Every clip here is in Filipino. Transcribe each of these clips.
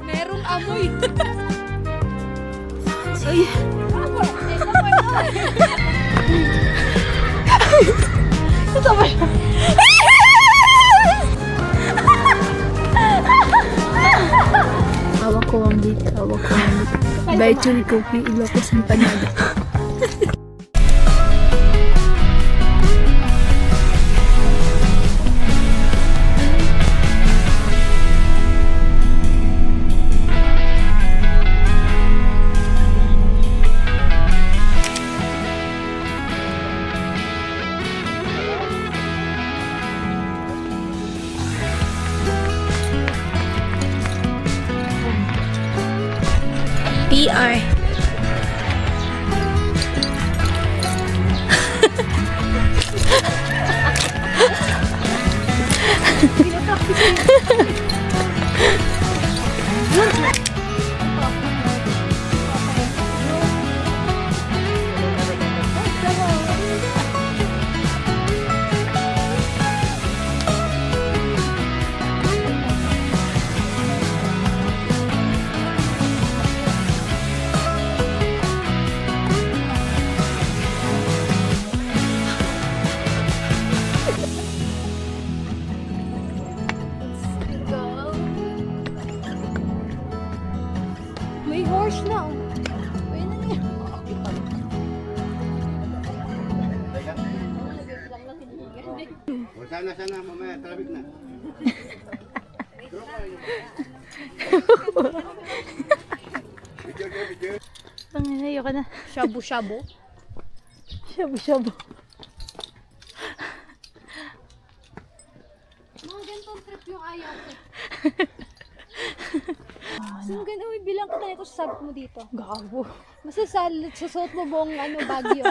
Meron amoy. Ay. Ito ba siya? Hawak ko ang beat. By Churi Cookie, Ilocos Empanada. PR. May horse na. Oh. Ayun na niya. Sana, mamaya, traffic na. Pangina, ayoko na. Shabu-shabu. Shabu-shabu. Mga ganitong trip yung ayaw ko. Sunggan, uy, bilang ka na ito sa sabi mo dito. Gago. Susot mo buong bagyo.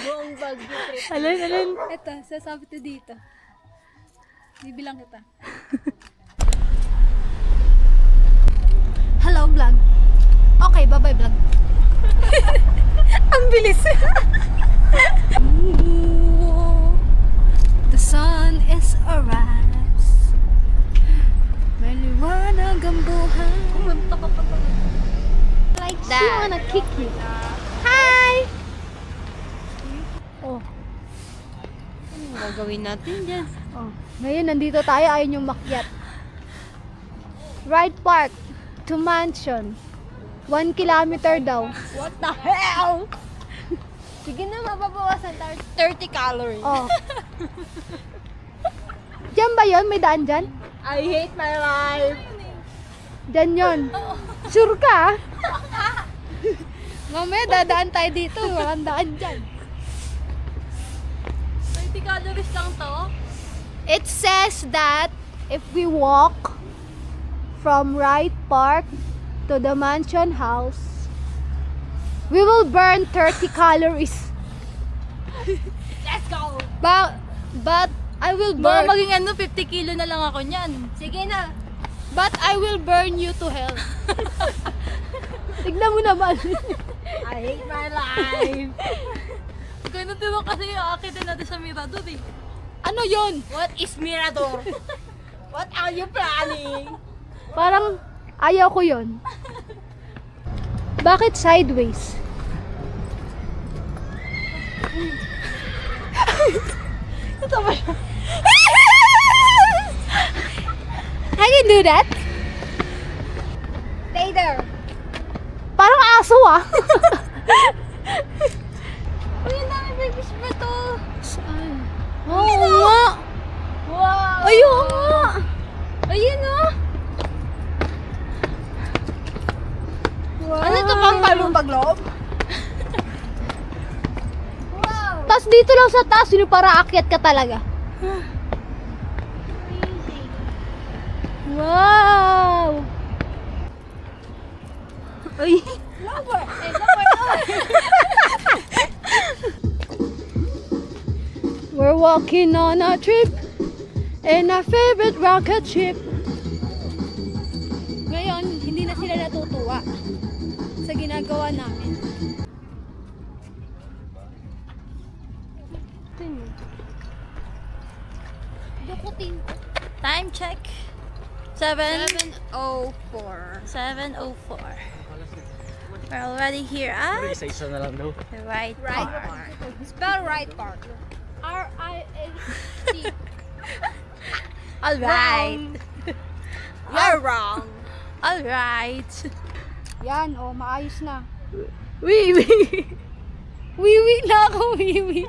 Buong bagyo trip. Alin. Ito, sasabi ko dito. Bibilang kita. Hello, vlog. Okay, bye-bye, vlog. Ang bilis. Ooh, the sun is arise. Maliwanag ang buhay. Kumanta ka pa talaga. Like that. She wanna kick you. Hi! Oh. Anong gagawin natin dyan? Oh. Ngayon, nandito tayo. Ayaw niyong makyat. Ride park to mansion. 1 kilometer daw. What the hell? Sige na, mababawasan tayo. 30 calories. Oh. Diyan ba yun? May daan dyan? I hate my life. Dyan yun. Sure ka? Mamaya, dadaan tayo dito. Walang daan dyan. 30 calories lang to? It says that if we walk from Wright Park to the mansion house, we will burn 30 calories. Let's go! But I will Mga burn. maging 50 kilo na lang ako niyan. Sige na. But I will burn you to hell. Tignan mo naman. I hate my life. Ganun diba kasi yung akitin natin sa Mirador eh. Ano yon? What is Mirador? What are you planning? Parang ayaw ko yon. Bakit sideways? Ito ba siya? I can do that. Stay there. Parang aso ah. Uy, ang dami babies ba to? Saan? Oo nga. Wow! Ayun nga. Ayun oh! Wow. Ano to pang palumpag-loob? Tapos dito lang sa taas, yun yung para akyat ka talaga. Wow! Ay! Lower! We're walking on a trip in our favorite rocket ship. Ngayon, hindi na sila natutuwa sa ginagawa namin. Dukutin ko. Time check. 7:04. 7:04. We're already here at Isa na lang daw. the right park. Spell right park. R-I-A-C. Alright. You're wrong. Alright. Yan, oh, maayos na. Wiwi. Wiwi na ako, wiwi.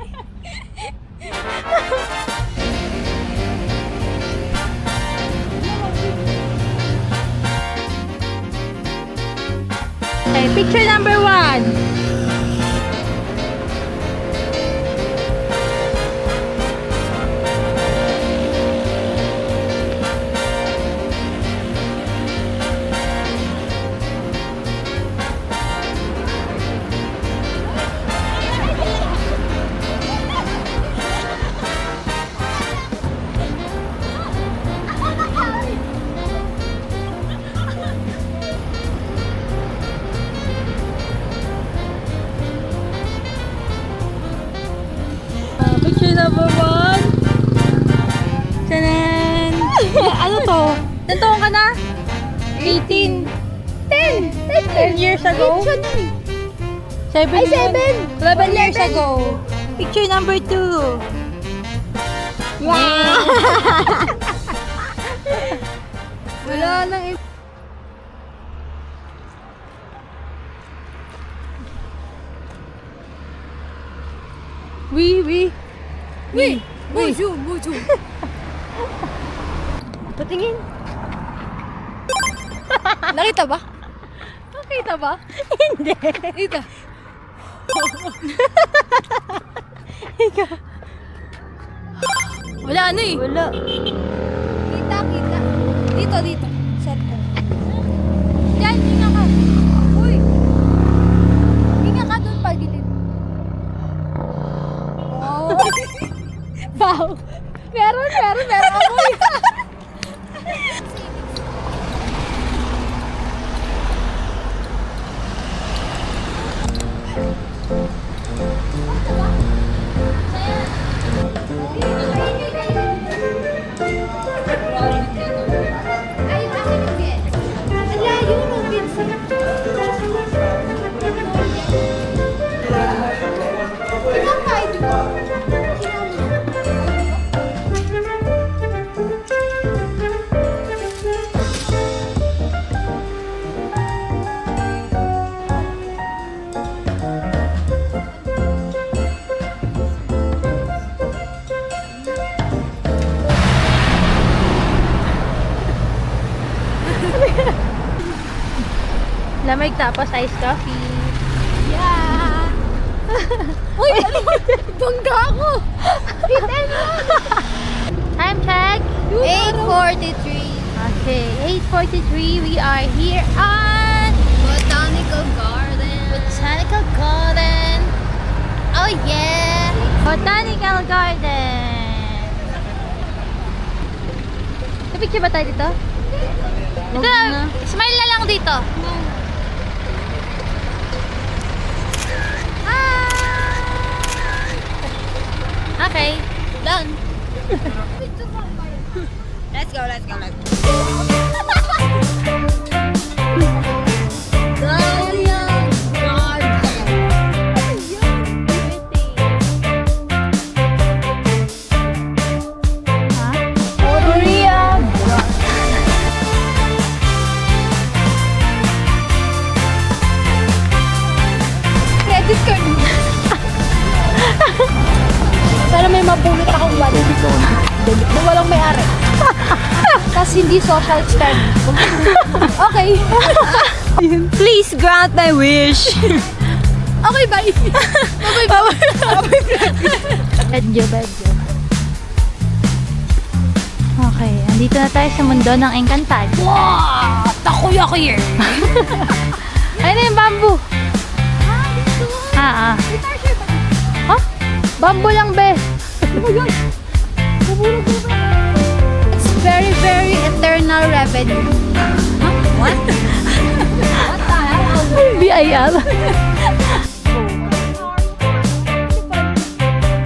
Okay, picture number 1. Picture number 1. Tanan! Ano to? Ilan taon ka na? 18. 10 years ago? 7 Ay, 7. 11 years ago. Picture number 2. Wow! Wala nang Wee. Buju. Patingin. Nakita ba? Nakita ba? Hindi. Dito. Wala ano eh. Wala. Kita. Dito. Center. Yan, hinga ka. Uy. Hinga ka dun pa, gilid. Oh. Wow. Meron amoy. Ay, akin yung Vince. Ang layo ng Vince. Ilang tayo dito? Lamig tapos iced coffee. Yeah! Uy, bangga ako! Hit and run! Time check. 8:43. Okay, 8:43. We are here on Botanical Garden. Botanical Garden. Oh yeah! Botanical Garden. May picture ba tayo dito? Dito, smile na lang dito. Okay, done. Let's go. Credit card mo. Pero may mapulot akong wallet. Na walang may-ari. Tapos hindi social stand. Okay. Please grant my wish. Okay, bye. Bye-bye. Bedyo. Okay, andito na tayo sa mundo ng Encantada. Wow! Takoyaki eh. Ayun na yung bamboo. Huh? Bamboo lang, be. It's very, very eternal revenue. What? BIR.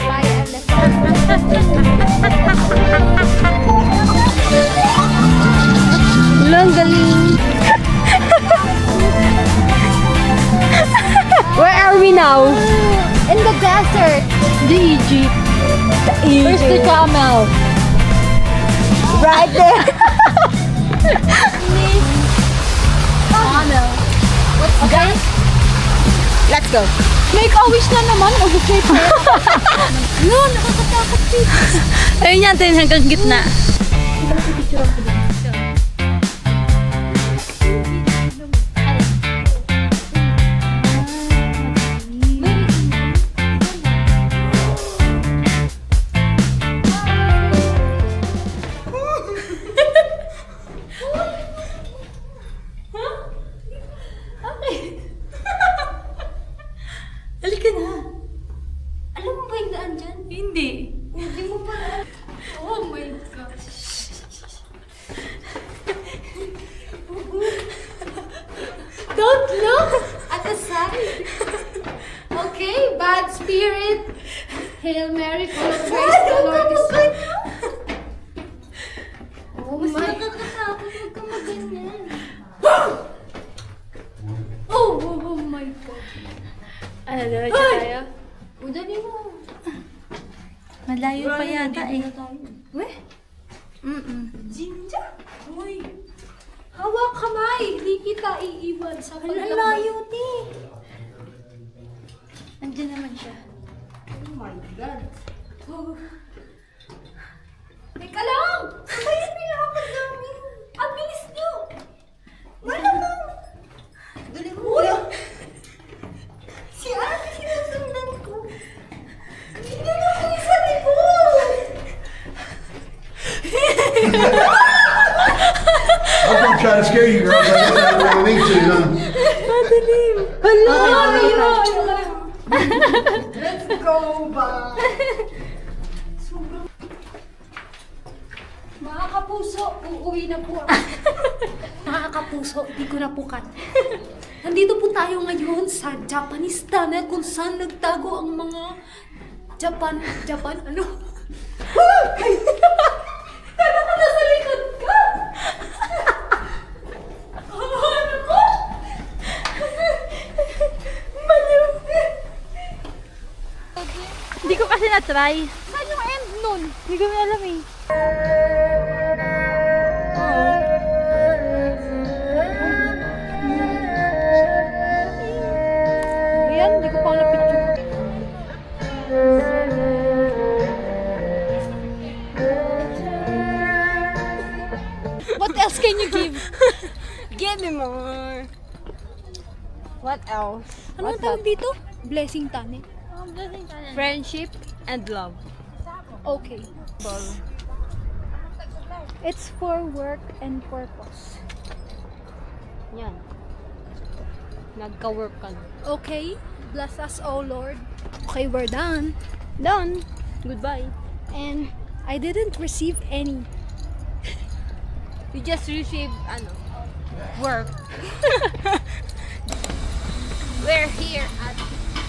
Buy elephant. The Egypt. Where's the camel? Right there. Camel. Okay? Let's go. Make a wish na naman. Mag-shape na. No, nakakatakot dito. Ayun yan, tayo hanggang gitna. Halika na. Alam mo ba yung daan dyan? Hindi. Hindi mo pa. Oh my gosh. Don't look at the side. Okay, bad spirit. Hail Mary, full of grace, the Lord is with you. Oh my. Nakakatakot, huwag ka maganyan. Oh my God. Ano, diretso tayo? Udali mo. Malayo pa yata eh. Weh? Jinja? Uy. Hawak kamay! Hindi kita iiwan sa paglalakbay. Layo ni. Andiyan naman siya. Oh my God. Oh. Teka lang! Sabayan nila ako namin. Ang bilis nyo! Wala mo! Dali mo. Wala! Si Ate sinusundan ko. Hindi na ako sa likod! I was gonna try to scare you girls. I didn't really need to, huh? Hala! Let's go back! Mga kapuso, uuwi na po ako. Mga kapuso, di ko na pukat. Nandito po tayo ngayon sa Japanese tunnel kung saan nagtago ang mga Japan, ano? Kala ko nasa likod ka! Ano ko? Baliw! Hindi ko kasi na-try. Saan yung end nun? Hindi ko alam eh. Ayan, hindi ko pang na-picture. What else can you give? Give me more. What else? Ano ang tawag dito? Blessing tunnel. Friendship and love. Okay. It's for work and purpose. Yan. Nagka-work ka na. Okay? Bless us, O Lord. Okay, we're done. Done. Goodbye. And I didn't receive any. We just received, work. We're here at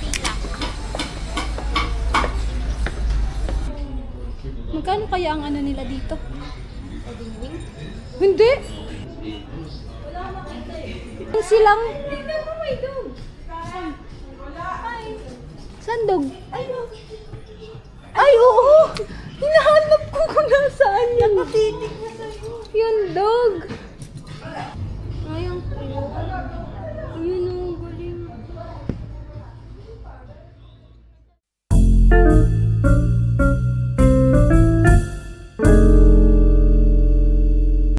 Pilak. Magkano kaya ang ano nila dito? Hindi. Yung silang... Saan dog? Ay, oo! Hinahanap ko kung nasaan yan. Nakatitig na sa'yo. Yun, dog.